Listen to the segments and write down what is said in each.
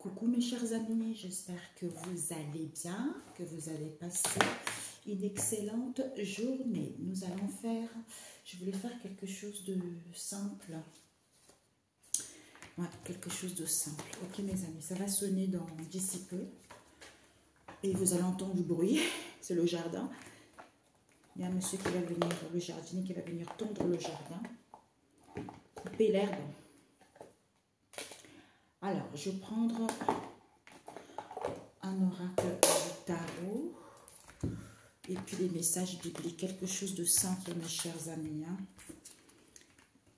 Coucou mes chers amis, j'espère que vous allez bien, que vous allez passer une excellente journée. Nous allons faire, je voulais faire quelque chose de simple. Ouais, quelque chose de simple. Ok mes amis, ça va sonner dans d'ici peu. Et vous allez entendre du bruit, c'est le jardin. Il y a un monsieur qui va venir, le jardinier qui va venir tondre le jardin, couper l'herbe. Alors, je vais prendre un oracle du tarot et puis les messages bibliques, quelque chose de simple, mes chers amis. Hein.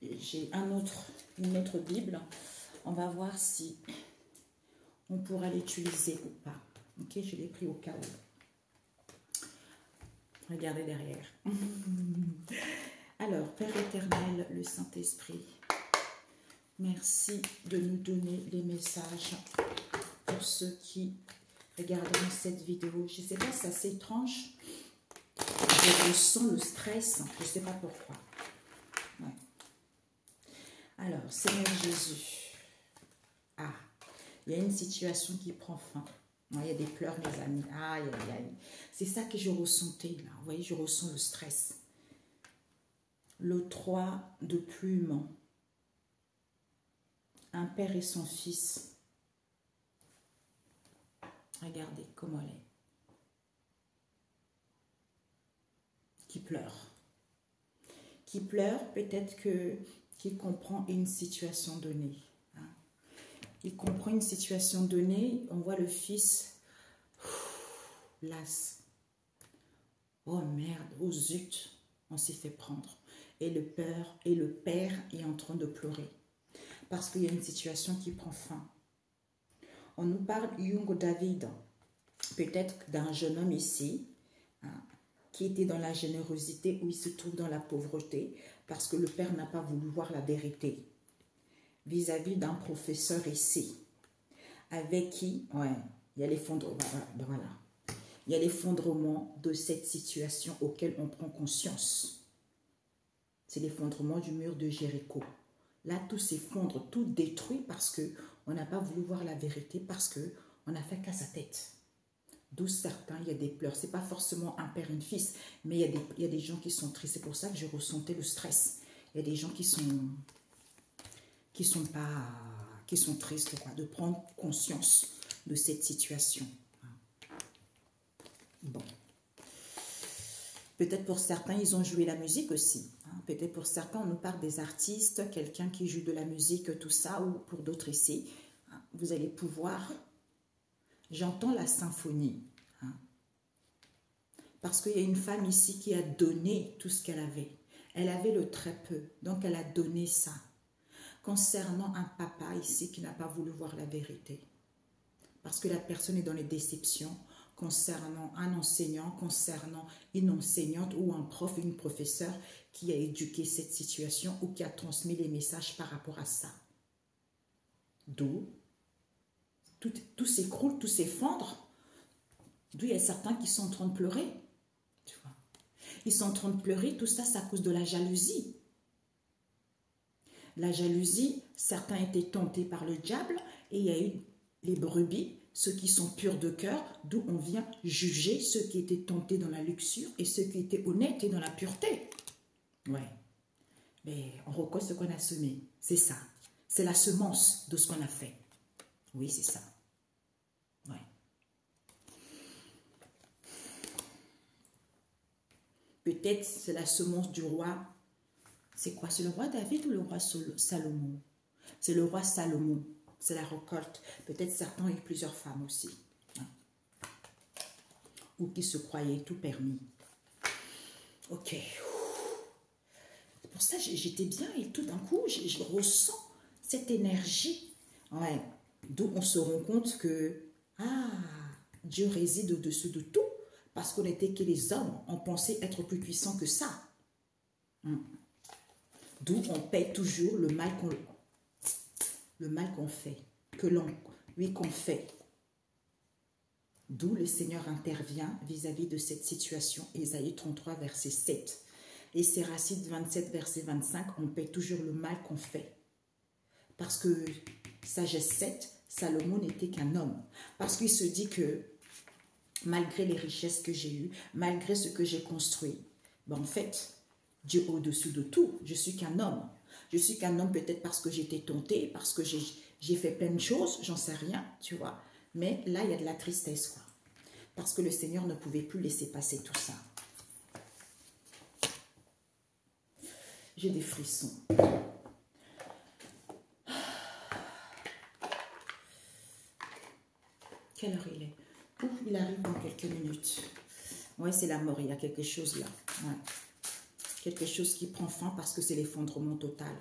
J'ai une autre Bible. On va voir si on pourra l'utiliser ou pas. Ok, je l'ai pris au cas où. Regardez derrière. Alors, Père éternel, le Saint-Esprit, merci de nous donner les messages pour ceux qui regardent cette vidéo. Je ne sais pas, c'est assez étrange. Je ressens le stress, je ne sais pas pourquoi. Ouais. Alors, Seigneur Jésus. Ah, il y a une situation qui prend fin. Il y a des pleurs, mes amis. Aïe, aïe, aïe. C'est ça que je ressentais là. Vous voyez, je ressens le stress. Le 3 de plume. Un père et son fils. Regardez comment elle est. Qui pleure. Qui pleure, peut-être qu'il comprend une situation donnée. Hein. Il comprend une situation donnée. On voit le fils las. Oh merde, oh zut, on s'est fait prendre. Et le père est en train de pleurer. Parce qu'il y a une situation qui prend fin. On nous parle Young David, peut-être d'un jeune homme ici, hein, qui était dans la générosité ou il se trouve dans la pauvreté, parce que le père n'a pas voulu voir la vérité. Vis-à-vis d'un professeur ici, avec qui, ouais, il y a l'effondrement, voilà. Il y a l'effondrement de cette situation auquel on prend conscience. C'est l'effondrement du mur de Jéricho. Là, tout s'effondre, tout détruit parce qu'on n'a pas voulu voir la vérité, parce qu'on n'a fait qu'à sa tête. D'où certains, il y a des pleurs. Ce n'est pas forcément un père et une fils, mais il y a des gens qui sont tristes. C'est pour ça que je ressentais le stress. Il y a des gens qui sont tristes, quoi, de prendre conscience de cette situation. Bon. Peut-être pour certains, ils ont joué la musique aussi. Hein. Peut-être pour certains, on nous parle des artistes, quelqu'un qui joue de la musique, tout ça, ou pour d'autres ici. Hein. Vous allez pouvoir... J'entends la symphonie. Hein. Parce qu'il y a une femme ici qui a donné tout ce qu'elle avait. Elle avait le très peu, donc elle a donné ça. Concernant un papa ici qui n'a pas voulu voir la vérité. Parce que la personne est dans les déceptions. Concernant un enseignant, concernant une enseignante ou un prof, une professeure qui a éduqué cette situation ou qui a transmis les messages par rapport à ça. D'où tout s'écroule, tout s'effondre. D'où il y a certains qui sont en train de pleurer. Tu vois. Ils sont en train de pleurer, tout ça, c'est à cause de la jalousie. La jalousie, certains étaient tentés par le diable et il y a eu les brebis. Ceux qui sont purs de cœur, d'où on vient juger ceux qui étaient tentés dans la luxure et ceux qui étaient honnêtes et dans la pureté. Ouais. Mais on reconnaît ce qu'on a semé. C'est ça. C'est la semence de ce qu'on a fait. Oui, c'est ça. Ouais. Peut-être c'est la semence du roi. C'est quoi? C'est le roi David ou le roi Salomon? C'est le roi Salomon. C'est la récolte. Peut-être certains ont eu plusieurs femmes aussi. Hein. Ou qui se croyaient tout permis. Ok. C'est pour ça que j'étais bien et tout d'un coup, je ressens cette énergie. Ouais. D'où on se rend compte que Dieu réside au-dessus de tout. Parce qu'on n'était que les hommes. On pensait être plus puissants que ça. D'où on paie toujours le mal qu'on fait, qu'on fait. D'où le Seigneur intervient vis-à-vis de cette situation. Ésaïe 33, verset 7. Et Siracide 27, verset 25, on paie toujours le mal qu'on fait. Parce que Sagesse 7, Salomon n'était qu'un homme. Parce qu'il se dit que malgré les richesses que j'ai eues, malgré ce que j'ai construit, ben en fait, Dieu au-dessus de tout, je suis qu'un homme. Je suis qu'un homme peut-être parce que j'étais tentée, parce que j'ai fait plein de choses, j'en sais rien, tu vois. Mais là, il y a de la tristesse, quoi. Parce que le Seigneur ne pouvait plus laisser passer tout ça. J'ai des frissons. Quelle heure il est? Ouf, il arrive dans quelques minutes. Ouais, c'est la mort, il y a quelque chose là. Ouais. Quelque chose qui prend fin parce que c'est l'effondrement total.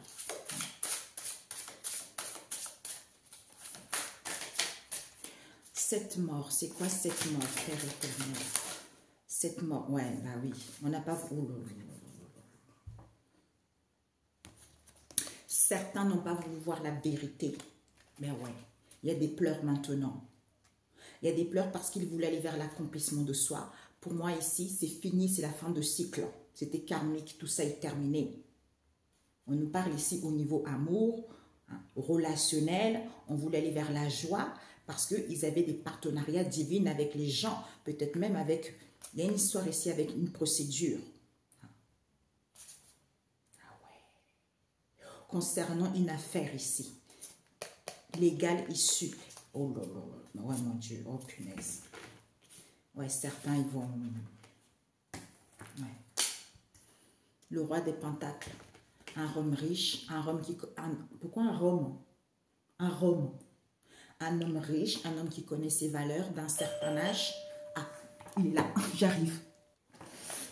Cette mort, c'est quoi cette mort, Père éternel? Cette mort, ouais, bah oui, on n'a pas... Oh, certains n'ont pas voulu voir la vérité. Mais ouais, il y a des pleurs maintenant. Il y a des pleurs parce qu'ils voulaient aller vers l'accomplissement de soi. Pour moi ici, c'est fini, c'est la fin de cycle. C'était karmique, tout ça est terminé. On nous parle ici au niveau amour, hein, relationnel. On voulait aller vers la joie parce qu'ils avaient des partenariats divins avec les gens. Peut-être même avec... Il y a une histoire ici avec une procédure. Concernant une affaire ici, légale issue. Oh là là, ouais mon Dieu, oh punaise. Ouais, certains ils vont... Ouais. Le roi des pentacles, un homme riche, un homme qui... pourquoi un homme? Un homme. Un homme riche, un homme qui connaît ses valeurs d'un certain âge. Ah, il est là, j'arrive.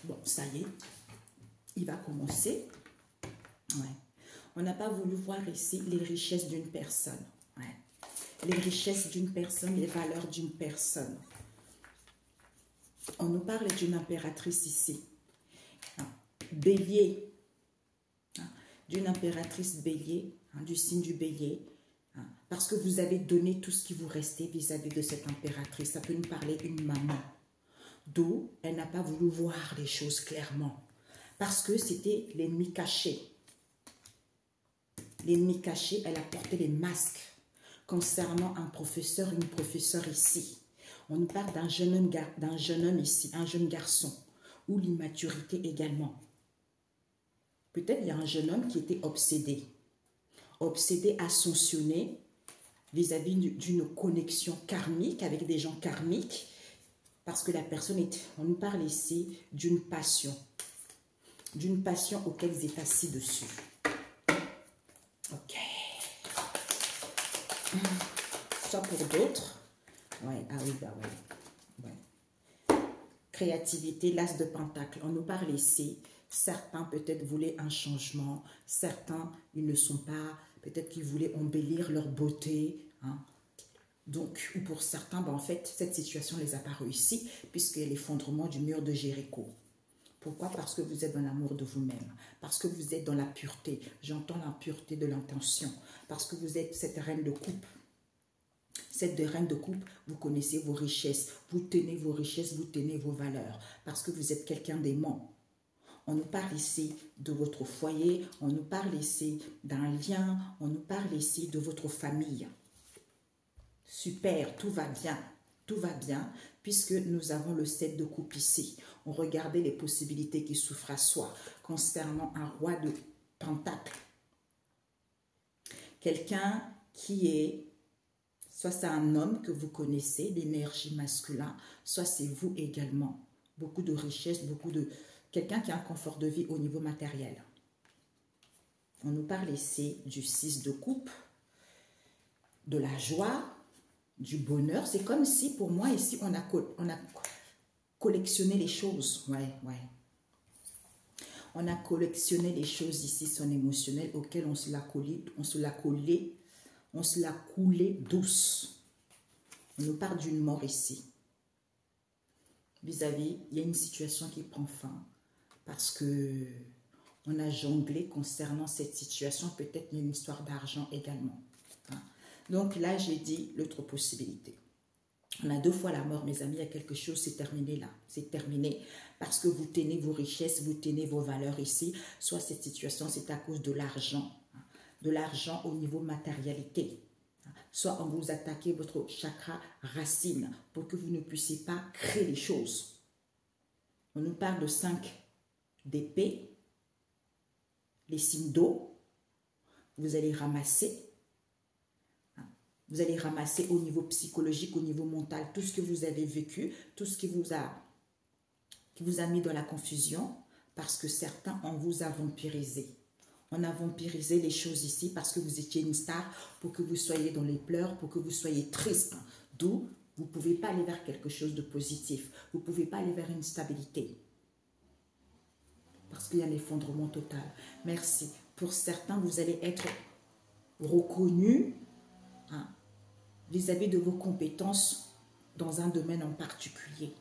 Bon, ça y est, il va commencer. Ouais. On n'a pas voulu voir ici les richesses d'une personne. Ouais. Les richesses d'une personne, les valeurs d'une personne. On nous parle d'une impératrice ici. Hein. Bélier. Hein. D'une impératrice bélier, hein, du signe du bélier. Hein. Parce que vous avez donné tout ce qui vous restait vis-à-vis de cette impératrice. Ça peut nous parler d'une maman. D'où elle n'a pas voulu voir les choses clairement. Parce que c'était l'ennemi caché. L'ennemi caché, elle a porté les masques concernant un professeur, une professeure ici. On nous parle d'un jeune homme ici, un jeune garçon, ou l'immaturité également. Peut-être il y a un jeune homme qui était obsédé ascensionné vis-à-vis d'une connexion karmique avec des gens karmiques, parce que la personne est, on nous parle ici d'une passion auquel ils étaient assis dessus. Ok. Soit pour d'autres. Ouais, ah oui, bah ouais. Ouais. Créativité, l'as de pentacle. On nous parle ici. Certains peut-être voulaient un changement. Certains, ils ne sont pas. Peut-être qu'ils voulaient embellir leur beauté. Hein. Donc, ou pour certains, bah en fait, cette situation ne les a pas réussi puisqu'il y a l'effondrement du mur de Jéricho. Pourquoi? Parce que vous êtes dans l'amour de vous-même. Parce que vous êtes dans la pureté. J'entends la pureté de l'intention. Parce que vous êtes cette reine de coupe. Cette reine de coupe, vous connaissez vos richesses. Vous tenez vos richesses, vous tenez vos valeurs. Parce que vous êtes quelqu'un d'aimant. On nous parle ici de votre foyer. On nous parle ici d'un lien. On nous parle ici de votre famille. Super, tout va bien. Tout va bien, puisque nous avons le 7 de coupe ici. On regardait les possibilités qui s'offrent à soi concernant un roi de pentacle. Quelqu'un qui est, soit c'est un homme que vous connaissez, l'énergie masculine, soit c'est vous également. Beaucoup de richesse, quelqu'un qui a un confort de vie au niveau matériel. On nous parle ici du 6 de coupe, de la joie, du bonheur. C'est comme si, pour moi, ici, on a collectionné les choses. Ouais. On a collectionné les choses ici, son émotionnel, auquel on se l'a coulé douce. On nous parle d'une mort ici. Vis-à-vis, il y a une situation qui prend fin parce que on a jonglé concernant cette situation. Peut-être il y a une histoire d'argent également. Hein. Donc là, j'ai dit l'autre possibilité. On a 2 fois la mort, mes amis, il y a quelque chose, c'est terminé là. C'est terminé parce que vous tenez vos richesses, vous tenez vos valeurs ici. Soit cette situation, c'est à cause de l'argent. Hein, de l'argent au niveau matérialité. Soit on vous attaque votre chakra racine pour que vous ne puissiez pas créer les choses. On nous parle de 5 d'épée, les signes d'eau. Vous allez ramasser. Vous allez ramasser au niveau psychologique, au niveau mental, tout ce que vous avez vécu, tout ce qui vous a mis dans la confusion, parce que certains, on vous a vampirisé. On a vampirisé les choses ici parce que vous étiez une star, pour que vous soyez dans les pleurs, pour que vous soyez triste. D'où vous ne pouvez pas aller vers quelque chose de positif. Vous ne pouvez pas aller vers une stabilité. Parce qu'il y a l'effondrement total. Merci. Pour certains, vous allez être reconnus vis-à-vis de vos compétences dans un domaine en particulier.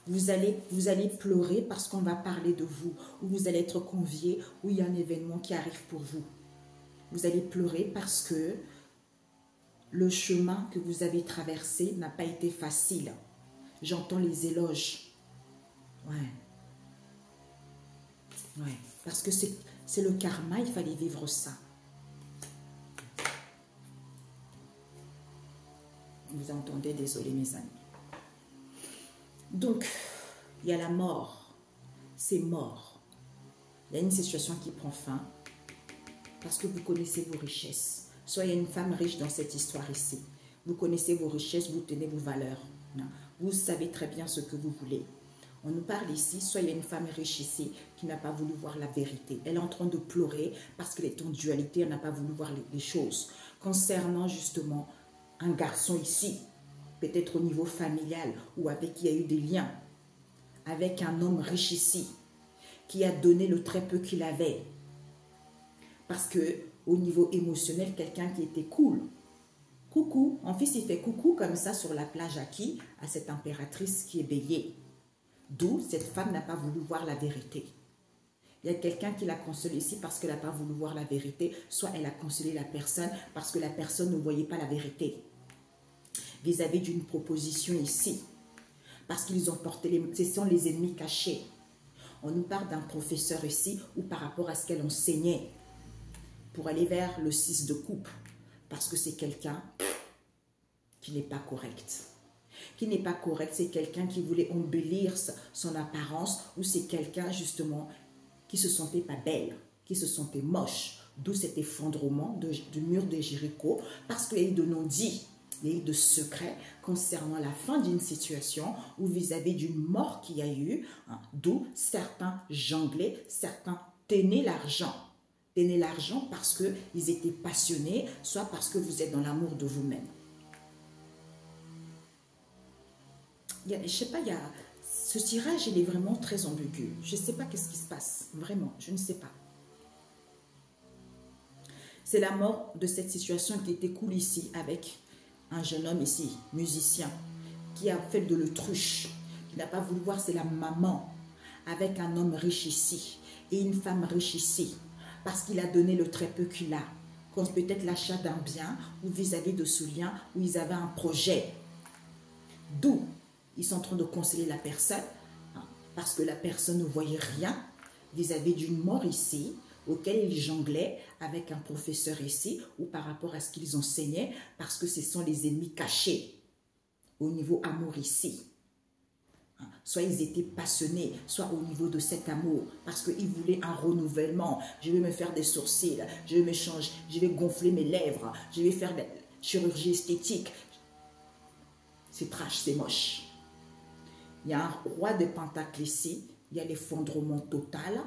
Vous allez pleurer parce qu'on va parler de vous, ou vous allez être convié, ou il y a un événement qui arrive pour vous. Vous allez pleurer parce que le chemin que vous avez traversé n'a pas été facile. J'entends les éloges. Ouais. Parce que c'est le karma, il fallait vivre ça. Vous entendez, désolé mes amis. Donc, il y a la mort. C'est mort. Il y a une situation qui prend fin parce que vous connaissez vos richesses. Soit il y a une femme riche dans cette histoire ici. Vous connaissez vos richesses, vous tenez vos valeurs. Vous savez très bien ce que vous voulez. On nous parle ici, soit il y a une femme riche ici qui n'a pas voulu voir la vérité. Elle est en train de pleurer parce qu'elle est en dualité, elle n'a pas voulu voir les choses. Concernant justement un garçon ici, peut-être au niveau familial ou avec qui il y a eu des liens, avec un homme riche ici, qui a donné le très peu qu'il avait. Parce que au niveau émotionnel, quelqu'un qui était cool. Coucou, mon fils il fait coucou comme ça sur la plage à qui? À cette impératrice qui est bélier. D'où cette femme n'a pas voulu voir la vérité. Il y a quelqu'un qui l'a consolé ici parce qu'elle n'a pas voulu voir la vérité, soit elle a consolé la personne parce que la personne ne voyait pas la vérité. Vis-à-vis d'une proposition ici, parce qu'ils ont porté ce sont les ennemis cachés. On nous parle d'un professeur ici ou par rapport à ce qu'elle enseignait pour aller vers le 6 de coupe, parce que c'est quelqu'un qui n'est pas correct. Qui n'est pas correct, c'est quelqu'un qui voulait embellir son apparence, ou c'est quelqu'un justement qui se sentait pas belle, qui se sentait moche, d'où cet effondrement du mur de Jéricho, parce qu'il y a eu de non-dits, il y a eu de secrets concernant la fin d'une situation ou vis-à-vis d'une mort qu'il y a eu, d'où certains jonglaient, certains tenaient l'argent. Tenaient l'argent parce qu'ils étaient passionnés, soit parce que vous êtes dans l'amour de vous-même. Je ne sais pas, ce tirage, il est vraiment très ambigu. Je ne sais pas qu'est-ce qui se passe. Vraiment, je ne sais pas. C'est la mort de cette situation qui était cool ici avec un jeune homme ici, musicien, qui a fait de l'autruche, qui n'a pas voulu voir, c'est la maman, avec un homme riche ici et une femme riche ici, parce qu'il a donné le très peu qu'il a, comme peut-être l'achat d'un bien ou vis-à-vis de ce lien où ils avaient un projet. D'où ils sont en train de consoler la personne, parce que la personne ne voyait rien vis-à-vis d'une mort ici, auquel ils jonglaient avec un professeur ici, ou par rapport à ce qu'ils enseignaient, parce que ce sont les ennemis cachés au niveau amour ici. Soit ils étaient passionnés, soit au niveau de cet amour, parce qu'ils voulaient un renouvellement. Je vais me faire des sourcils, je vais me changer, je vais gonfler mes lèvres, je vais faire de la chirurgie esthétique. C'est trash, c'est moche. Il y a un roi de pentacles ici, il y a l'effondrement total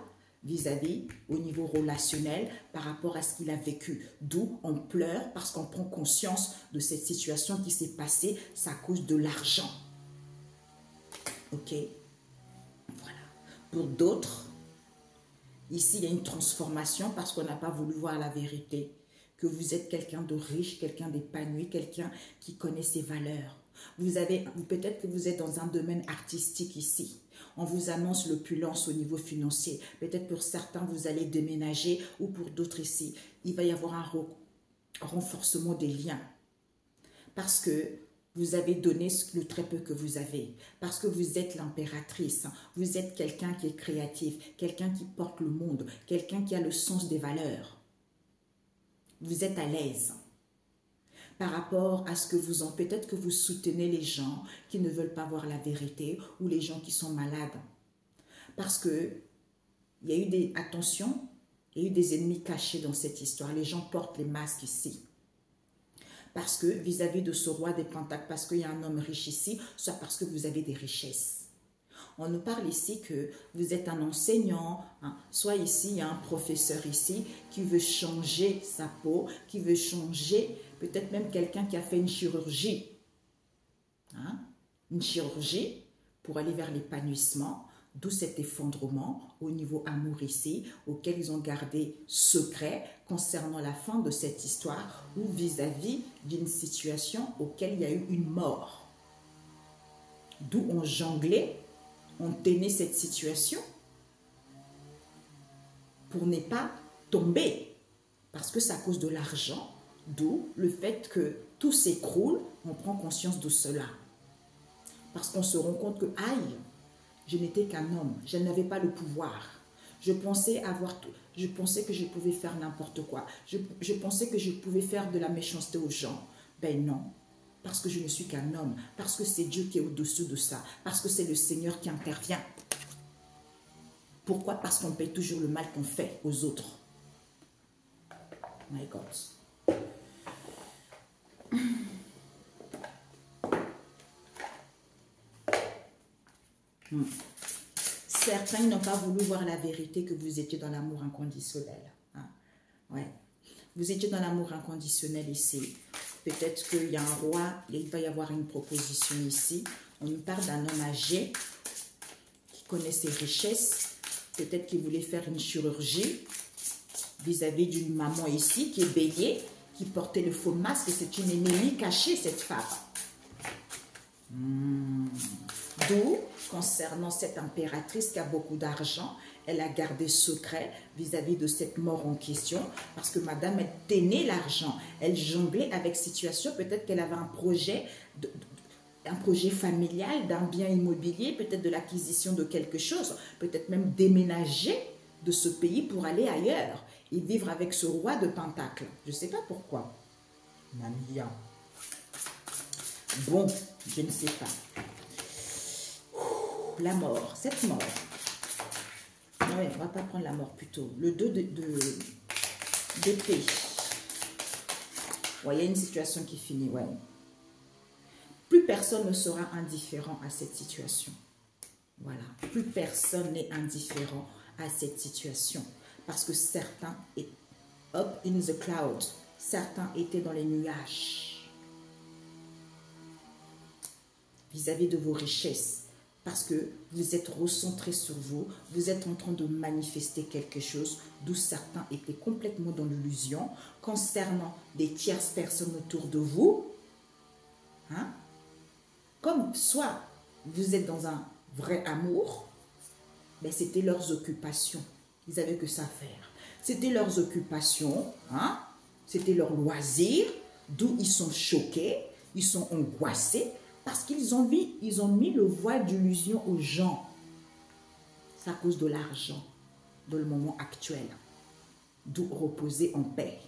vis-à-vis au niveau relationnel par rapport à ce qu'il a vécu. D'où on pleure parce qu'on prend conscience de cette situation qui s'est passée, c'est à cause de l'argent. Ok? Voilà. Pour d'autres, ici il y a une transformation parce qu'on n'a pas voulu voir la vérité. Que vous êtes quelqu'un de riche, quelqu'un d'épanoui, quelqu'un qui connaît ses valeurs. Peut-être que vous êtes dans un domaine artistique ici. On vous annonce l'opulence au niveau financier. Peut-être pour certains, vous allez déménager ou pour d'autres ici, il va y avoir un renforcement des liens. Parce que vous avez donné le très peu que vous avez. Parce que vous êtes l'impératrice. Vous êtes quelqu'un qui est créatif, quelqu'un qui porte le monde, quelqu'un qui a le sens des valeurs. Vous êtes à l'aise. par rapport à ce que vous en... Peut-être que vous soutenez les gens qui ne veulent pas voir la vérité ou les gens qui sont malades. Parce que il y a eu des... Attention, il y a eu des ennemis cachés dans cette histoire. Les gens portent les masques ici. Parce que vis-à-vis de ce roi des Pentacles, parce qu'il y a un homme riche ici, soit parce que vous avez des richesses. On nous parle ici que vous êtes un enseignant, hein, soit ici, il y a un professeur ici qui veut changer sa peau, qui veut changer, peut-être même quelqu'un qui a fait une chirurgie. Hein, une chirurgie pour aller vers l'épanouissement, d'où cet effondrement au niveau amour ici, auquel ils ont gardé secret concernant la fin de cette histoire ou vis-à-vis d'une situation auquel il y a eu une mort. D'où on jonglait, on tenait cette situation pour ne pas tomber. Parce que c'est à cause de l'argent, d'où le fait que tout s'écroule, on prend conscience de cela. Parce qu'on se rend compte que, aïe, je n'étais qu'un homme, je n'avais pas le pouvoir. Je pensais avoir tout, je pensais que je pouvais faire n'importe quoi. Je pensais que je pouvais faire de la méchanceté aux gens. Ben non. Parce que je ne suis qu'un homme, parce que c'est Dieu qui est au-dessus de ça, parce que c'est le Seigneur qui intervient. Pourquoi? Parce qu'on paye toujours le mal qu'on fait aux autres. My God. Certains n'ont pas voulu voir la vérité que vous étiez dans l'amour inconditionnel. Hein? Ouais. Vous étiez dans l'amour inconditionnel ici. Peut-être qu'il y a un roi, il va y avoir une proposition ici. On nous parle d'un homme âgé qui connaît ses richesses. Peut-être qu'il voulait faire une chirurgie vis-à-vis d'une maman ici qui est bélier, qui portait le faux masque. C'est une ennemie cachée, cette femme. D'où, concernant cette impératrice qui a beaucoup d'argent, elle a gardé secret vis-à-vis de cette mort en question, parce que madame, elle tenait l'argent, elle jonglait avec situation, peut-être qu'elle avait un projet familial, d'un bien immobilier, peut-être de l'acquisition de quelque chose, peut-être même déménager de ce pays pour aller ailleurs et vivre avec ce roi de Pentacles. Je ne sais pas pourquoi. Mamia. Bon, je ne sais pas. La mort, cette mort. Non, on ne va pas prendre la mort plutôt. Le 2 d'épée. Ouais, il y a une situation qui finit, ouais. Plus personne ne sera indifférent à cette situation. Voilà. Plus personne n'est indifférent à cette situation. Parce que certains, up in the cloud, certains étaient dans les nuages. Vis-à-vis de vos richesses. Parce que vous êtes recentré sur vous, vous êtes en train de manifester quelque chose, d'où certains étaient complètement dans l'illusion, concernant des tierces personnes autour de vous. Hein? Comme soit vous êtes dans un vrai amour, mais c'était leurs occupations. Ils n'avaient que ça à faire. C'était leurs occupations, hein? C'était leur loisir, d'où ils sont choqués, ils sont angoissés, parce qu'ils ont mis le voile d'illusion aux gens. C'est à cause de l'argent, dans le moment actuel. D'où reposer en paix.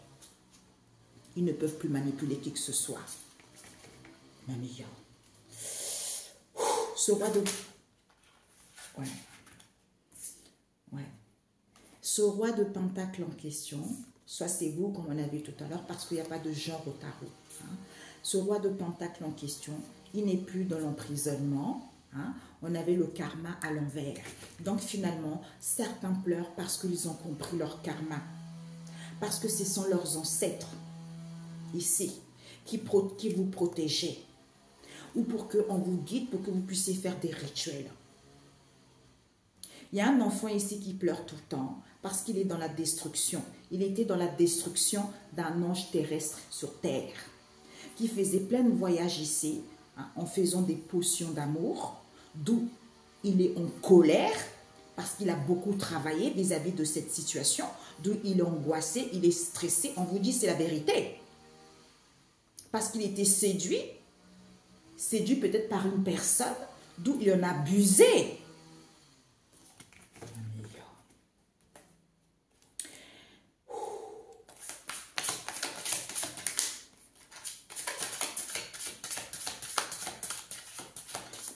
Ils ne peuvent plus manipuler qui que ce soit. Mamia. Ce roi de... Ouais. Ouais. Ce roi de Pentacle en question, soit c'est vous, comme on a vu tout à l'heure, parce qu'il n'y a pas de genre au tarot. Hein. Ce roi de Pentacle en question, il n'est plus dans l'emprisonnement. Hein. On avait le karma à l'envers. Donc finalement, certains pleurent parce qu'ils ont compris leur karma. Parce que ce sont leurs ancêtres, ici, qui vous protégeaient. Ou pour qu'on vous guide, pour que vous puissiez faire des rituels. Il y a un enfant ici qui pleure tout le temps parce qu'il est dans la destruction. Il était dans la destruction d'un ange terrestre sur terre qui faisait plein de voyages ici, hein, en faisant des potions d'amour, d'où il est en colère parce qu'il a beaucoup travaillé vis-à-vis de cette situation, d'où il est angoissé, il est stressé. On vous dit c'est la vérité. Parce qu'il était séduit peut-être par une personne, d'où il en a abusé.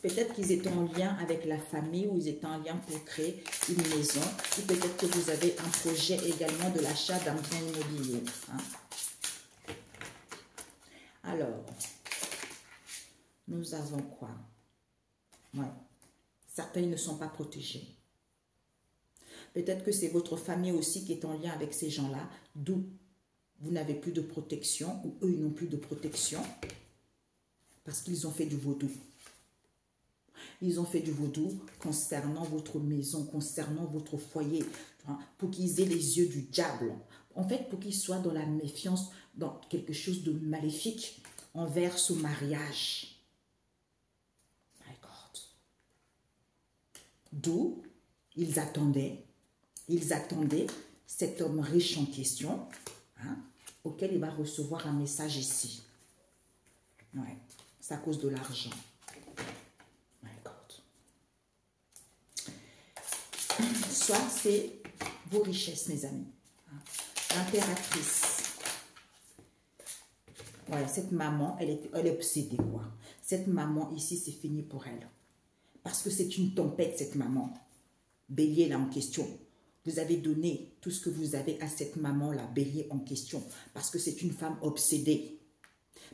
Peut-être qu'ils étaient en lien avec la famille ou ils étaient en lien pour créer une maison. Ou peut-être que vous avez un projet également de l'achat d'un bien immobilier. Hein. Alors, nous avons quoi? Ouais. Certains ne sont pas protégés. Peut-être que c'est votre famille aussi qui est en lien avec ces gens-là, d'où vous n'avez plus de protection ou eux ils n'ont plus de protection parce qu'ils ont fait du vaudou. Ils ont fait du vaudou concernant votre maison, concernant votre foyer, pour qu'ils aient les yeux du diable. En fait, pour qu'ils soient dans la méfiance, dans quelque chose de maléfique envers ce mariage. My God. D'où ils attendaient cet homme riche en question, hein, auquel il va recevoir un message ici. Ouais, c'est à cause de l'argent. Soit c'est vos richesses, mes amis. L'impératrice. Voilà, cette maman, elle est obsédée, quoi. Cette maman, ici, c'est fini pour elle. Parce que c'est une tempête, cette maman. Bélier, là, en question. Vous avez donné tout ce que vous avez à cette maman-là, Bélier, en question. Parce que c'est une femme obsédée.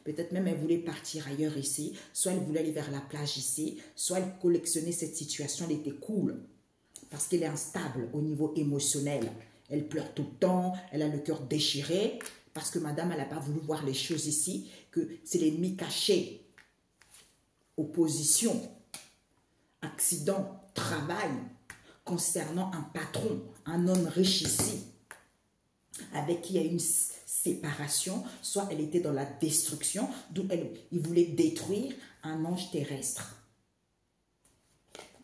Peut-être même elle voulait partir ailleurs ici. Soit elle voulait aller vers la plage ici. Soit elle collectionnait cette situation, elle était cool. Parce qu'elle est instable au niveau émotionnel. Elle pleure tout le temps, elle a le cœur déchiré. Parce que madame, elle n'a pas voulu voir les choses ici, que c'est l'ennemi caché. Opposition, accident, travail, concernant un patron, un homme riche ici, avec qui il y a une séparation, soit elle était dans la destruction, d'où il voulait détruire un ange terrestre,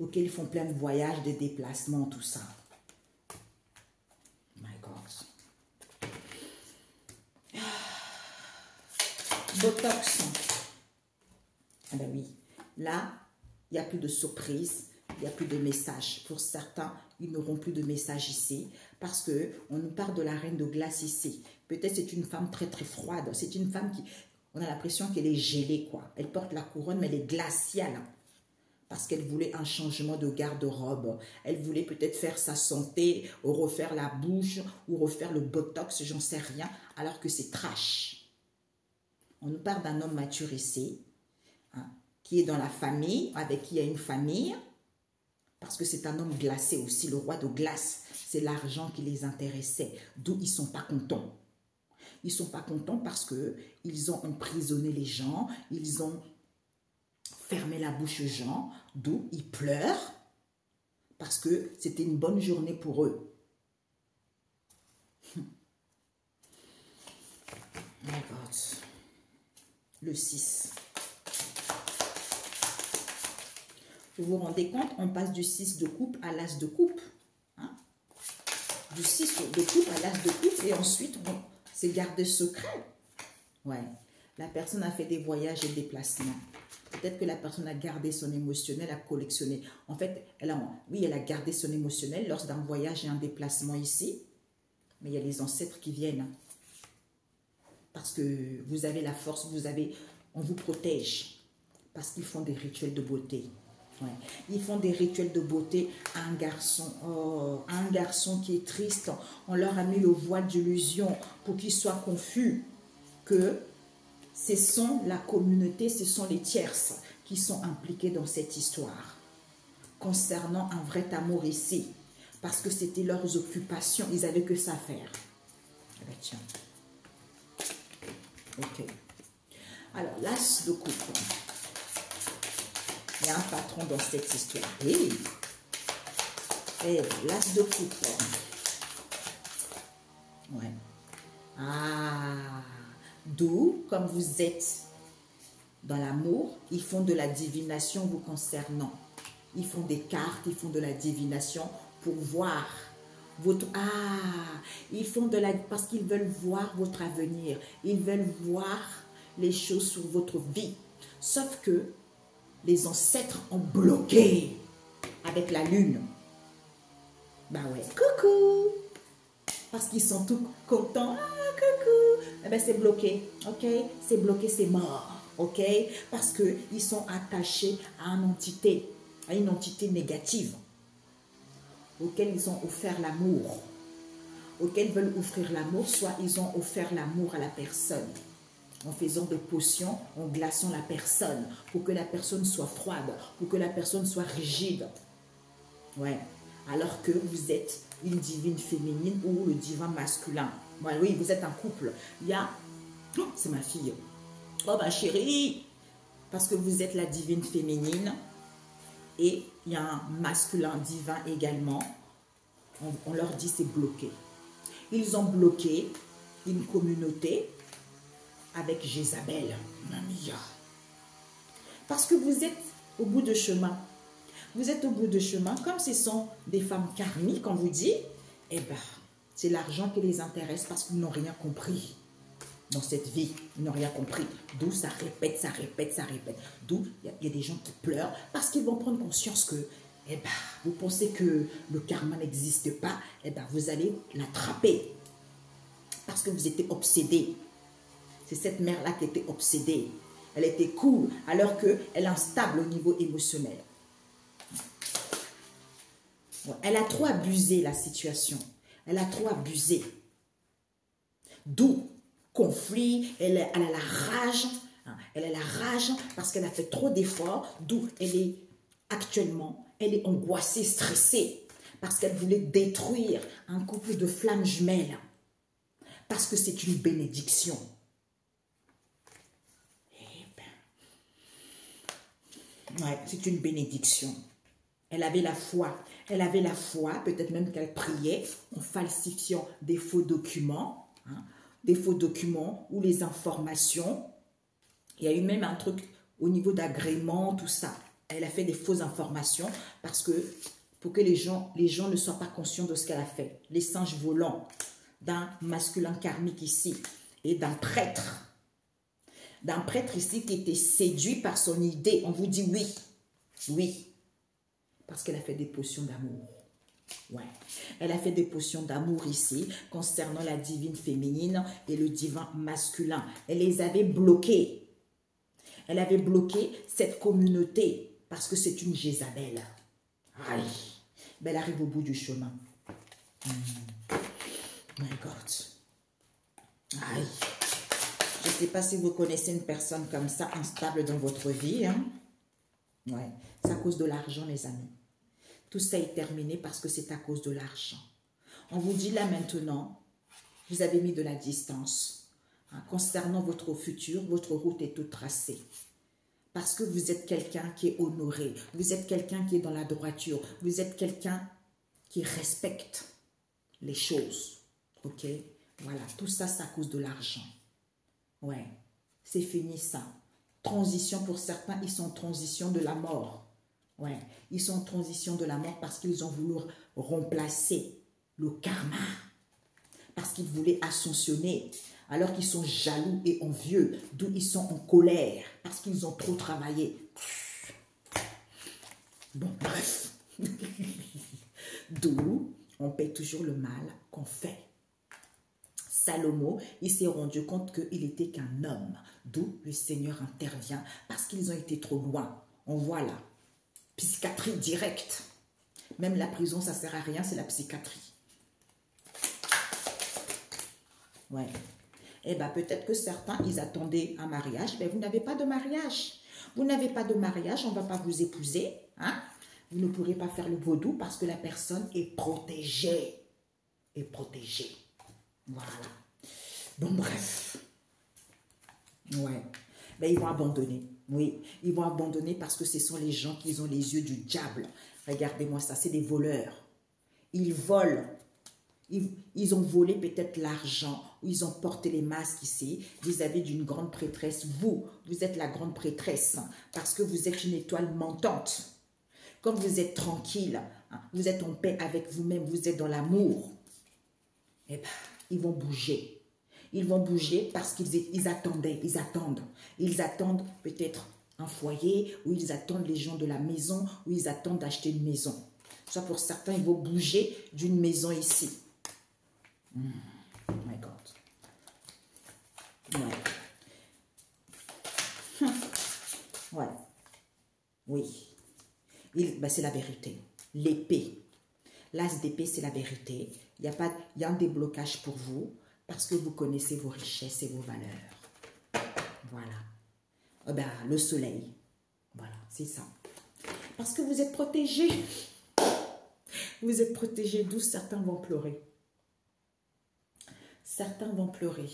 auquel ils font plein de voyages, de déplacements, tout ça. My God. Botox. Ah ben oui, là, il n'y a plus de surprise, il n'y a plus de messages. Pour certains, ils n'auront plus de messages ici, parce qu'on nous parle de la reine de glace ici. Peut-être c'est une femme très très froide, c'est une femme qui, on a l'impression qu'elle est gelée, quoi. Elle porte la couronne, mais elle est glaciale. Parce qu'elle voulait un changement de garde-robe. Elle voulait peut-être faire sa santé, ou refaire la bouche, ou refaire le botox, j'en sais rien, alors que c'est trash. On nous parle d'un homme mature ici, hein, qui est dans la famille, avec qui il y a une famille, parce que c'est un homme glacé aussi, le roi de glace. C'est l'argent qui les intéressait, d'où ils ne sont pas contents. Ils ne sont pas contents parce qu'ils ont emprisonné les gens, ils ont fermé la bouche aux gens, d'où ils pleurent, parce que c'était une bonne journée pour eux. My God. Le 6. Vous vous rendez compte, on passe du 6 de coupe à l'as de coupe. Hein? Du 6 de coupe à l'as de coupe et ensuite, c'est garder secret. Ouais. La personne a fait des voyages et des déplacements. Peut-être que la personne a gardé son émotionnel, a collectionné. En fait, elle a gardé son émotionnel lors d'un voyage et un déplacement ici. Mais il y a les ancêtres qui viennent. Parce que vous avez la force, on vous protège. Parce qu'ils font des rituels de beauté. Ouais. Ils font des rituels de beauté à un garçon qui est triste. On leur a mis le voile d'illusion pour qu'il soit confus que ce sont la communauté, ce sont les tierces qui sont impliquées dans cette histoire. Concernant un vrai amour ici. Parce que c'était leurs occupations, ils n'avaient que ça à faire. Ah ben tiens. Ok. Alors, l'as de coupe. Il y a un patron dans cette histoire. Et l'as de coupe. Ouais. Ah. D'où, comme vous êtes dans l'amour, ils font de la divination vous concernant. Ils font des cartes, ils font de la divination pour voir votre... Ah, ils font de la... Parce qu'ils veulent voir votre avenir. Ils veulent voir les choses sur votre vie. Sauf que les ancêtres ont bloqué avec la lune. Bah ouais, coucou. Parce qu'ils sont tout contents. Ah, coucou. Eh bien, c'est bloqué, ok? C'est bloqué, c'est mort, ok? Parce qu'ils sont attachés à une entité négative, auquel ils ont offert l'amour, auquel ils veulent offrir l'amour, soit ils ont offert l'amour à la personne, en faisant des potions, en glaçant la personne, pour que la personne soit froide, pour que la personne soit rigide. Ouais. Alors que vous êtes une divine féminine ou le divin masculin. Ouais, oui, vous êtes un couple. Il y a... Oh, c'est ma fille. Oh, ma chérie. Parce que vous êtes la divine féminine. Et il y a un masculin divin également. On leur dit c'est bloqué. Ils ont bloqué une communauté avec Jézabel, Mamia. Parce que vous êtes au bout de chemin. Vous êtes au bout de chemin. Comme ce sont des femmes karmiques, on vous dit, eh bien, c'est l'argent qui les intéresse parce qu'ils n'ont rien compris dans cette vie. Ils n'ont rien compris. D'où ça répète, ça répète, ça répète. D'où il y a des gens qui pleurent parce qu'ils vont prendre conscience que, eh bien, vous pensez que le karma n'existe pas, eh bien, vous allez l'attraper. Parce que vous étiez obsédés. C'est cette mère-là qui était obsédée. Elle était cool, alors qu'elle est instable au niveau émotionnel. Elle a trop abusé la situation. Elle a trop abusé. D'où conflit, elle a la rage. Elle a la rage parce qu'elle a fait trop d'efforts. D'où elle est actuellement, elle est angoissée, stressée. Parce qu'elle voulait détruire un couple de flammes jumelles. Parce que c'est une bénédiction. Ouais, c'est une bénédiction. Elle avait la foi. Elle avait la foi, peut-être même qu'elle priait en falsifiant des faux documents. Des faux documents ou les informations. Il y a eu même un truc au niveau d'agrément, tout ça. Elle a fait des fausses informations parce que, pour que les gens ne soient pas conscients de ce qu'elle a fait. Les singes volants d'un masculin karmique ici et d'un prêtre. D'un prêtre ici qui était séduit par son idée. On vous dit oui. Oui. Parce qu'elle a fait des potions d'amour. Ouais. Elle a fait des potions d'amour ici concernant la divine féminine et le divin masculin. Elle les avait bloqués. Elle avait bloqué cette communauté parce que c'est une Jézabel. Aïe. Ben, elle arrive au bout du chemin. My God. Aïe. Je ne sais pas si vous connaissez une personne comme ça, instable dans votre vie. Hein? Ouais. C'est à cause de l'argent, les amis. Tout ça est terminé parce que c'est à cause de l'argent. On vous dit là maintenant, vous avez mis de la distance. Hein, concernant votre futur, votre route est toute tracée. Parce que vous êtes quelqu'un qui est honoré. Vous êtes quelqu'un qui est dans la droiture. Vous êtes quelqu'un qui respecte les choses. Ok? Voilà, tout ça, c'est à cause de l'argent. Ouais, c'est fini ça. Transition pour certains, ils sont en transition de la mort. Ouais, ils sont en transition de la mort parce qu'ils ont voulu remplacer le karma. Parce qu'ils voulaient ascensionner. Alors qu'ils sont jaloux et envieux. D'où ils sont en colère. Parce qu'ils ont trop travaillé. Bon, bref. D'où on paie toujours le mal qu'on fait. Salomon, il s'est rendu compte qu'il n'était qu'un homme. D'où le Seigneur intervient parce qu'ils ont été trop loin. On voit là. Psychiatrie directe. Même la prison, ça ne sert à rien, c'est la psychiatrie. Ouais. Eh bien, peut-être que certains, ils attendaient un mariage. Mais vous n'avez pas de mariage. Vous n'avez pas de mariage, on ne va pas vous épouser. Hein? Vous ne pourrez pas faire le vaudou parce que la personne est protégée. Est protégée. Voilà. Bon, bref. Ouais. Ben, ils vont abandonner. Oui, ils vont abandonner parce que ce sont les gens qui ont les yeux du diable. Regardez-moi ça, c'est des voleurs. Ils volent. Ils ont volé peut-être l'argent, ou ils ont porté les masques ici vis-à-vis d'une grande prêtresse. Vous êtes la grande prêtresse parce que vous êtes une étoile montante. Comme vous êtes tranquille, vous êtes en paix avec vous-même, vous êtes dans l'amour. Eh bien, ils vont bouger. Ils vont bouger parce qu'ils attendaient, ils attendent. Ils attendent peut-être un foyer, ou ils attendent les gens de la maison, ou ils attendent d'acheter une maison. Soit pour certains, ils vont bouger d'une maison ici. Oh my God. Ouais. Oui. C'est la vérité. L'épée. L'as d'épée, c'est la vérité. Il y a un déblocage pour vous parce que vous connaissez vos richesses et vos valeurs. Voilà. Le soleil. Voilà, c'est ça. Parce que vous êtes protégés. Vous êtes protégés, d'où certains vont pleurer. Certains vont pleurer.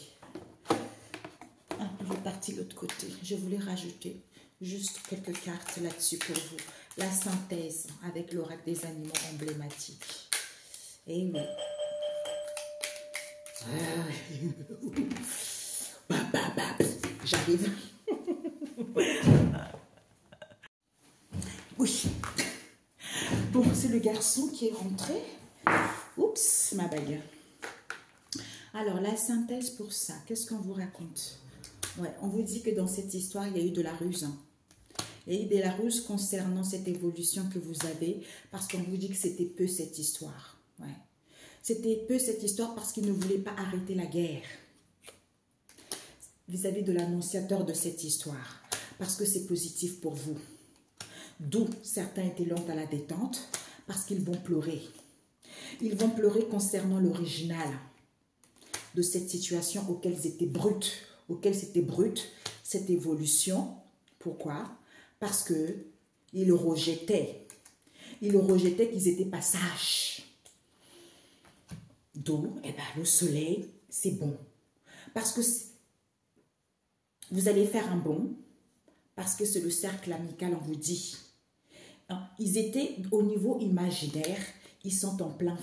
Je vais partir de l'autre côté. Je voulais rajouter juste quelques cartes là-dessus pour vous. La synthèse avec l'oracle des animaux emblématiques. Et oui. J'arrive. Oui. Bon, c'est le garçon qui est rentré. Oups, ma bague. Alors, la synthèse pour ça, qu'est-ce qu'on vous raconte? Ouais, on vous dit que dans cette histoire, il y a eu de la ruse. Hein. Il y a eu de la ruse concernant cette évolution que vous avez, parce qu'on vous dit que c'était peu cette histoire. Ouais. C'était peu cette histoire parce qu'il ne voulait pas arrêter la guerre vis-à-vis de l'annonciateur de cette histoire, parce que c'est positif pour vous. D'où certains étaient lents à la détente, parce qu'ils vont pleurer. Ils vont pleurer concernant l'original de cette situation auquel c'était brut, cette évolution. Pourquoi? Parce que ils le rejetaient. Ils le rejetaient qu'ils étaient pas sages. D'où, le soleil, c'est bon. Parce que vous allez faire un bond, parce que c'est le cercle amical, on vous dit. Ils étaient au niveau imaginaire, ils sont en plein,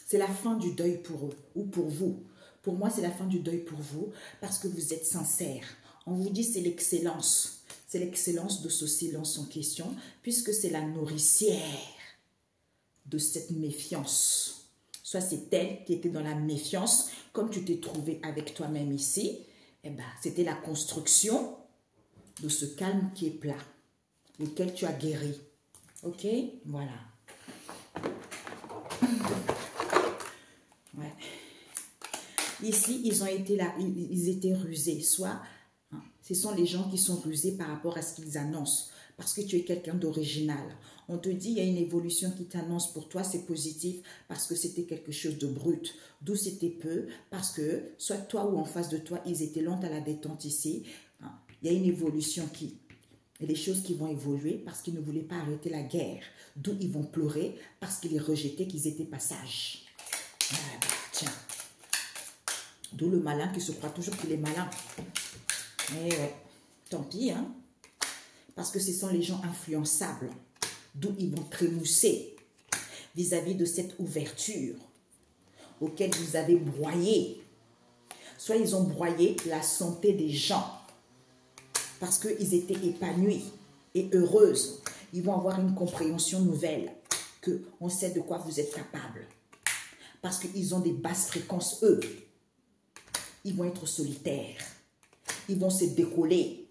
c'est la fin du deuil pour eux, ou pour vous. Pour moi, c'est la fin du deuil pour vous, parce que vous êtes sincères. On vous dit c'est l'excellence. C'est l'excellence de ce silence en question, puisque c'est la nourricière de cette méfiance. Soit c'est elle qui était dans la méfiance, comme tu t'es trouvé avec toi-même ici, c'était la construction de ce calme qui est plat, lequel tu as guéri. Ok? Voilà. Ouais. Ici, ils ont été là, ils étaient rusés. Soit, ce sont les gens qui sont rusés par rapport à ce qu'ils annoncent. Parce que tu es quelqu'un d'original. On te dit, il y a une évolution qui t'annonce pour toi, c'est positif parce que c'était quelque chose de brut. D'où c'était peu, parce que soit toi ou en face de toi, ils étaient lents à la détente ici. Il y a une évolution et les choses qui vont évoluer parce qu'ils ne voulaient pas arrêter la guerre. D'où ils vont pleurer parce qu'ils les rejetaient, qu'ils étaient pas sages. Tiens. D'où le malin qui se croit toujours qu'il est malin. Mais ouais, tant pis, hein. Parce que ce sont les gens influençables. D'où ils vont trémousser vis-à-vis de cette ouverture auquel vous avez broyé. Soit ils ont broyé la santé des gens parce qu'ils étaient épanouis et heureuses. Ils vont avoir une compréhension nouvelle qu'on sait de quoi vous êtes capable. Parce qu'ils ont des basses fréquences, eux. Ils vont être solitaires. Ils vont se décoller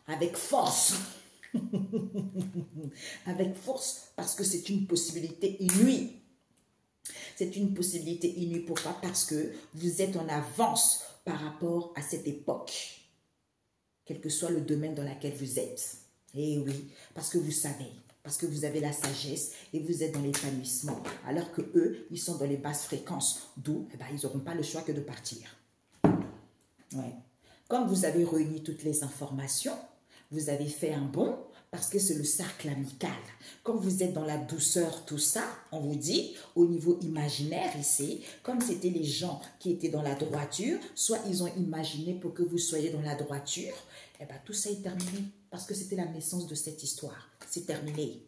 avec force. Avec force, parce que c'est une possibilité inouïe. C'est une possibilité inouïe. Pourquoi? Parce que vous êtes en avance par rapport à cette époque. Quel que soit le domaine dans lequel vous êtes. Et oui, parce que vous savez. Parce que vous avez la sagesse et vous êtes dans l'épanouissement. Alors que eux, ils sont dans les basses fréquences. D'où, ils n'auront pas le choix que de partir. Ouais. Comme vous avez réuni toutes les informations, vous avez fait un bond parce que c'est le cercle amical. Quand vous êtes dans la douceur, tout ça, on vous dit, au niveau imaginaire ici, comme c'était les gens qui étaient dans la droiture, soit ils ont imaginé pour que vous soyez dans la droiture, tout ça est terminé. Parce que c'était la naissance de cette histoire. C'est terminé.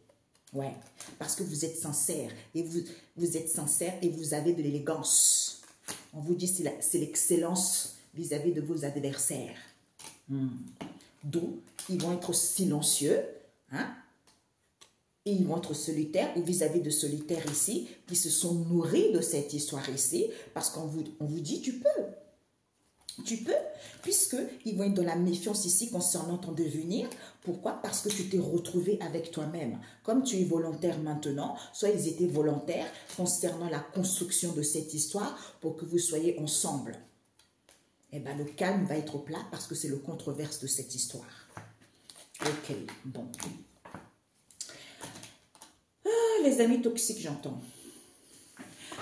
Ouais. Parce que vous êtes sincère. Et vous êtes sincère et vous avez de l'élégance. On vous dit c'est l'excellence vis-à-vis de vos adversaires. D'où ils vont être silencieux, hein? Et ils vont être solitaires ou vis-à-vis de solitaires ici, qui se sont nourris de cette histoire ici, parce qu'on vous dit tu peux. Tu peux, puisqu'ils vont être dans la méfiance ici concernant ton devenir. Pourquoi? Parce que tu t'es retrouvé avec toi-même. Comme tu es volontaire maintenant, soit ils étaient volontaires concernant la construction de cette histoire pour que vous soyez ensemble. Le calme va être plat parce que c'est le controverse de cette histoire. Ok, bon. Ah, les amis toxiques, j'entends.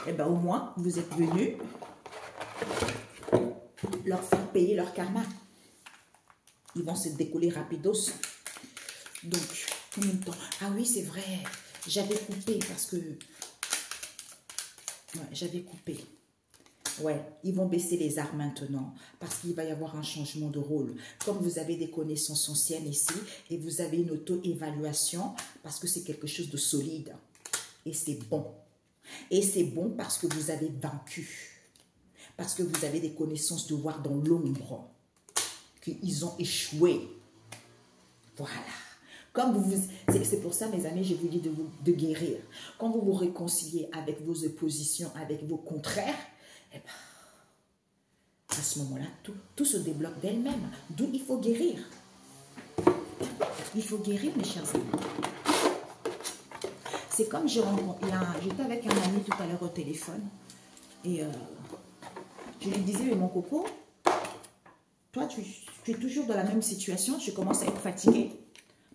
Eh bien, au moins, vous êtes venus leur faire payer leur karma. Ils vont se décoller rapidos. Donc, combien de temps? Ah oui, c'est vrai. J'avais coupé parce que... Ouais, j'avais coupé. Ouais, ils vont baisser les armes maintenant parce qu'il va y avoir un changement de rôle. Comme vous avez des connaissances anciennes ici et vous avez une auto-évaluation parce que c'est quelque chose de solide. Et c'est bon. Et c'est bon parce que vous avez vaincu. Parce que vous avez des connaissances de voir dans l'ombre. Qu'ils ont échoué. Voilà. Comme c'est pour ça, mes amis, je vous dis de guérir. Quand vous vous réconciliez avec vos oppositions, avec vos contraires, eh ben, à ce moment-là, tout se débloque d'elle-même. D'où il faut guérir. Il faut guérir, mes chers amis. C'est comme j'étais avec un ami tout à l'heure au téléphone et je lui disais, mais mon coco, toi, tu es toujours dans la même situation, tu commences à être fatigué.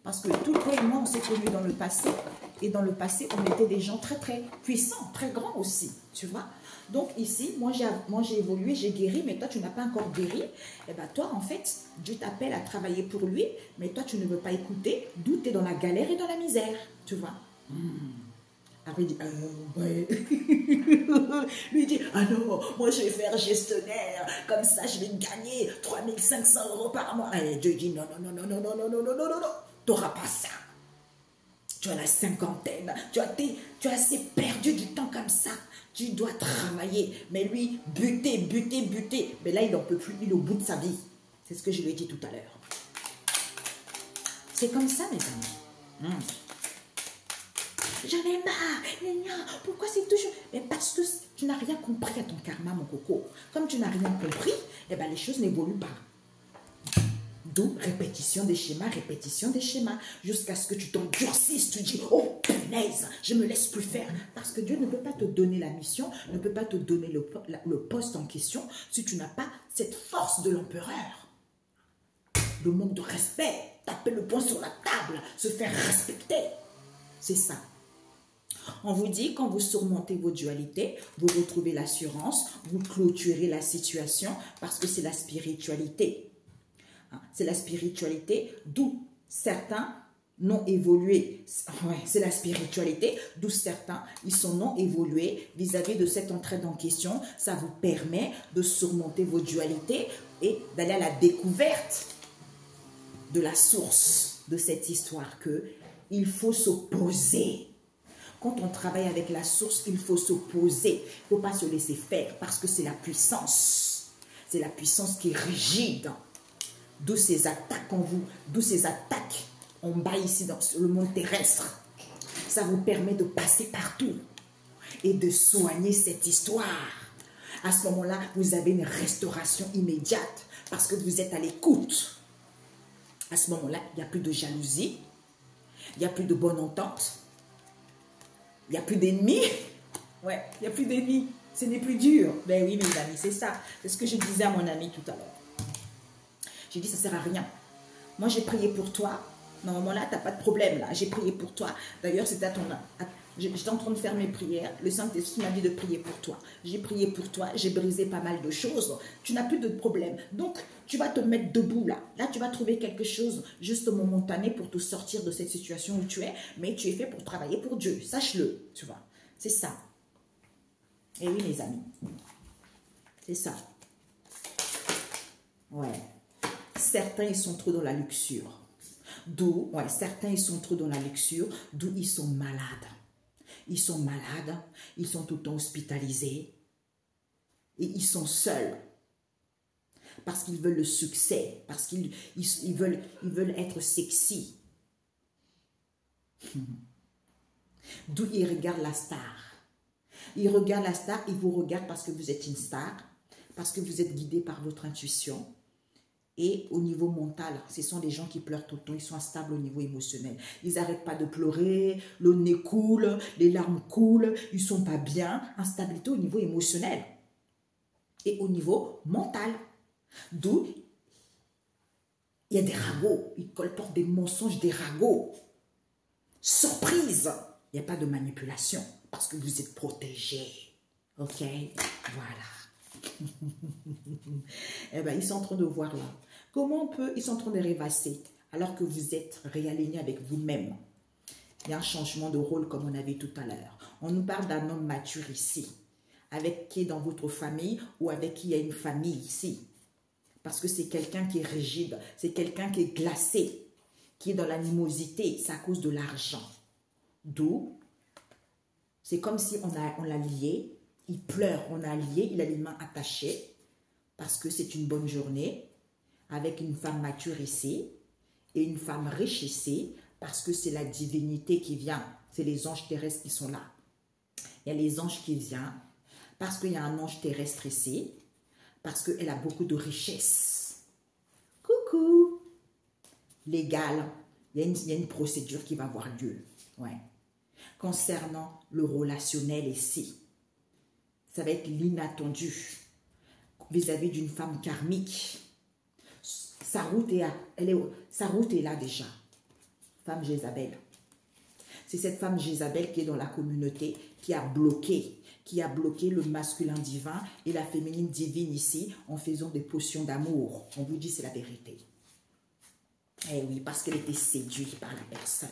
Parce que tout toi et moi, on s'est connus dans le passé. Et dans le passé, on était des gens très, très puissants, très grands aussi, tu vois. Donc ici, moi j'ai évolué, j'ai guéri, mais toi, tu n'as pas encore guéri. Et bien toi, en fait, Dieu t'appelle à travailler pour lui, mais toi, tu ne veux pas écouter, d'où tu es dans la galère et dans la misère, tu vois. Après, il dit, ouais. Lui dit, ah non, moi je vais faire gestionnaire, comme ça je vais gagner 3500 € par mois. Et Dieu dit, non, non, non, non, non, non, non, non, non, non, non, tu n'auras pas ça. Tu as la cinquantaine, tu as assez perdu du temps comme ça. Tu dois travailler. Mais lui, buter, buter, buter. Mais là, il n'en peut plus, il est au bout de sa vie. C'est ce que je lui ai dit tout à l'heure. C'est comme ça, mes amis. J'en ai marre. Pourquoi c'est toujours... Mais parce que tu n'as rien compris à ton karma, mon coco. Comme tu n'as rien compris, eh ben, les choses n'évoluent pas. D'où répétition des schémas, jusqu'à ce que tu t'endurcisses, tu dis, oh punaise, je me laisse plus faire. Parce que Dieu ne peut pas te donner la mission, ne peut pas te donner le poste en question, si tu n'as pas cette force de l'empereur. Le manque de respect, taper le poing sur la table, se faire respecter. C'est ça. On vous dit, quand vous surmontez vos dualités, vous retrouvez l'assurance, vous clôturez la situation, parce que c'est la spiritualité. C'est la spiritualité, d'où certains non évolués. Ouais, c'est la spiritualité, d'où certains, ils sont non évolués vis-à-vis de cette entraide en question. Ça vous permet de surmonter vos dualités et d'aller à la découverte de la source de cette histoire que il faut s'opposer. Quand on travaille avec la source, il faut s'opposer. Il ne faut pas se laisser faire parce que c'est la puissance. C'est la puissance qui est rigide. D'où ces attaques en vous, d'où ces attaques en bas ici dans le monde terrestre. Ça vous permet de passer partout et de soigner cette histoire. À ce moment-là, vous avez une restauration immédiate parce que vous êtes à l'écoute. À ce moment-là, il n'y a plus de jalousie, il n'y a plus de bonne entente, il n'y a plus d'ennemis. Ouais, il n'y a plus d'ennemis. Ce n'est plus dur. Ben oui, mes amis, c'est ça. C'est ce que je disais à mon ami tout à l'heure. J'ai dit, ça ne sert à rien. Moi, j'ai prié pour toi. Normalement, là, tu n'as pas de problème. Là, j'ai prié pour toi. D'ailleurs, c'était à ton... J'étais en train de faire mes prières. Le Saint-Esprit m'a dit de prier pour toi. J'ai prié pour toi. J'ai brisé pas mal de choses. Tu n'as plus de problème. Donc, tu vas te mettre debout, là. Là, tu vas trouver quelque chose juste momentané pour te sortir de cette situation où tu es. Mais tu es fait pour travailler pour Dieu. Sache-le, tu vois. C'est ça. Et oui, mes amis. C'est ça. Ouais. Certains, ils sont trop dans la luxure. D'où, ouais, certains, ils sont trop dans la luxure, d'où ils sont malades. Ils sont malades, ils sont tout le temps hospitalisés. Et ils sont seuls. Parce qu'ils veulent le succès, parce qu'ils veulent être sexy. D'où ils regardent la star. Ils regardent la star, ils vous regardent parce que vous êtes une star, parce que vous êtes guidé par votre intuition. Et au niveau mental, ce sont des gens qui pleurent tout le temps, ils sont instables au niveau émotionnel. Ils n'arrêtent pas de pleurer, le nez coule, les larmes coulent, ils ne sont pas bien. Instabilité au niveau émotionnel et au niveau mental. D'où Il y a des ragots. Ils colportent des mensonges, des ragots. Surprise. Il n'y a pas de manipulation parce que vous êtes protégés. Ok? Voilà. Eh bien, ils sont en train de voir là. Comment on peut... Ils sont en train de rêvasser alors que vous êtes réaligné avec vous-même. Il y a un changement de rôle comme on avait tout à l'heure. On nous parle d'un homme mature ici. Avec qui est dans votre famille ou avec qui il y a une famille ici. Parce que c'est quelqu'un qui est rigide, c'est quelqu'un qui est glacé, qui est dans l'animosité, c'est à cause de l'argent. D'où, c'est comme si on l'a lié, il pleure, on l'a lié, il a les mains attachées, parce que c'est une bonne journée, avec une femme mature ici, et une femme riche ici, parce que c'est la divinité qui vient, c'est les anges terrestres qui sont là. Il y a les anges qui viennent, parce qu'il y a un ange terrestre ici, parce qu'elle a beaucoup de richesses. Coucou! Légal, il y a une procédure qui va avoir lieu. Ouais. Concernant le relationnel ici, ça va être l'inattendu vis-à-vis d'une femme karmique. Sa route est là déjà. Femme Jézabel. C'est cette femme Jézabel qui est dans la communauté, qui a bloqué le masculin divin et la féminine divine ici en faisant des potions d'amour. On vous dit c'est la vérité. Eh oui, parce qu'elle était séduite par la personne.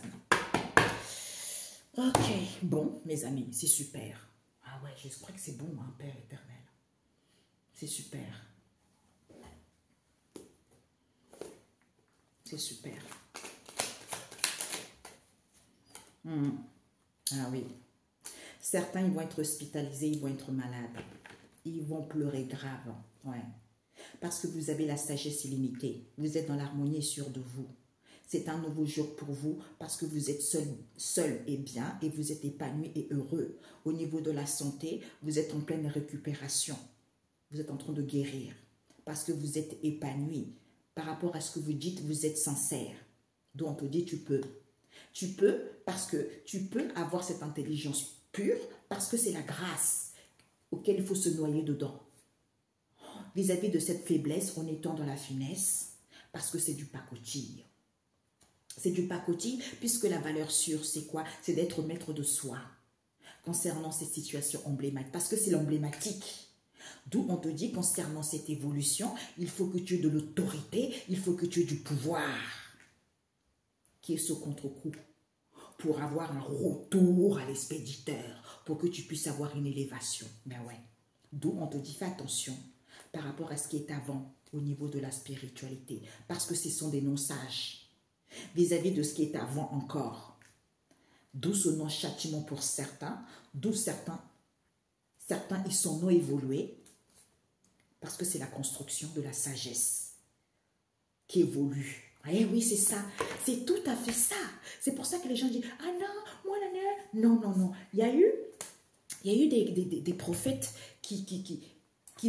Ok, bon, mes amis, c'est super. Ah ouais, je crois que c'est bon, hein, Père éternel. C'est super. C'est super. Ah oui. Certains, ils vont être hospitalisés, ils vont être malades. Ils vont pleurer grave. Ouais. Parce que vous avez la sagesse illimitée. Vous êtes dans l'harmonie sûre de vous. C'est un nouveau jour pour vous parce que vous êtes seul et bien et vous êtes épanoui et heureux. Au niveau de la santé, vous êtes en pleine récupération. Vous êtes en train de guérir parce que vous êtes épanoui. Par rapport à ce que vous dites, vous êtes sincère. Donc on te dit tu peux. Tu peux parce que tu peux avoir cette intelligence pure parce que c'est la grâce auquel il faut se noyer dedans. Vis-à-vis de cette faiblesse en étant dans la finesse parce que c'est du pacotille. C'est du pacotille puisque la valeur sûre c'est quoi? C'est d'être maître de soi concernant ces situations emblématiques parce que c'est l'emblématique. D'où on te dit concernant cette évolution, il faut que tu aies de l'autorité, il faut que tu aies du pouvoir qui est ce contre-coup pour avoir un retour à l'expéditeur, pour que tu puisses avoir une élévation. Ben ouais. D'où on te dit fais attention par rapport à ce qui est avant au niveau de la spiritualité, parce que ce sont des non-sages vis-à-vis de ce qui est avant encore. D'où ce non-châtiment pour certains, d'où certains ils sont non évolués, parce que c'est la construction de la sagesse qui évolue. Eh oui, c'est ça. C'est tout à fait ça. C'est pour ça que les gens disent « Ah non, moi, non, non, non. » Il y a eu des prophètes qui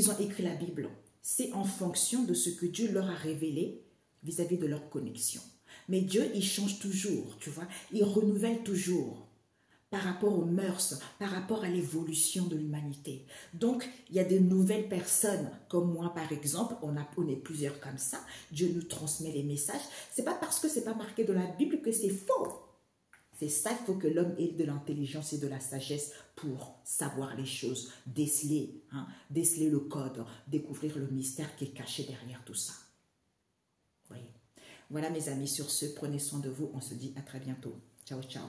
ont écrit la Bible. C'est en fonction de ce que Dieu leur a révélé vis-à-vis de leur connexion. Mais Dieu, il change toujours, tu vois. Il renouvelle toujours par rapport aux mœurs, par rapport à l'évolution de l'humanité. Donc, il y a de nouvelles personnes, comme moi par exemple, on est plusieurs comme ça, Dieu nous transmet les messages. C'est pas parce que c'est pas marqué dans la Bible que c'est faux. C'est ça, il faut que l'homme ait de l'intelligence et de la sagesse pour savoir les choses, déceler le code, découvrir le mystère qui est caché derrière tout ça. Voyez. Voilà mes amis, sur ce, prenez soin de vous, on se dit à très bientôt. Ciao, ciao.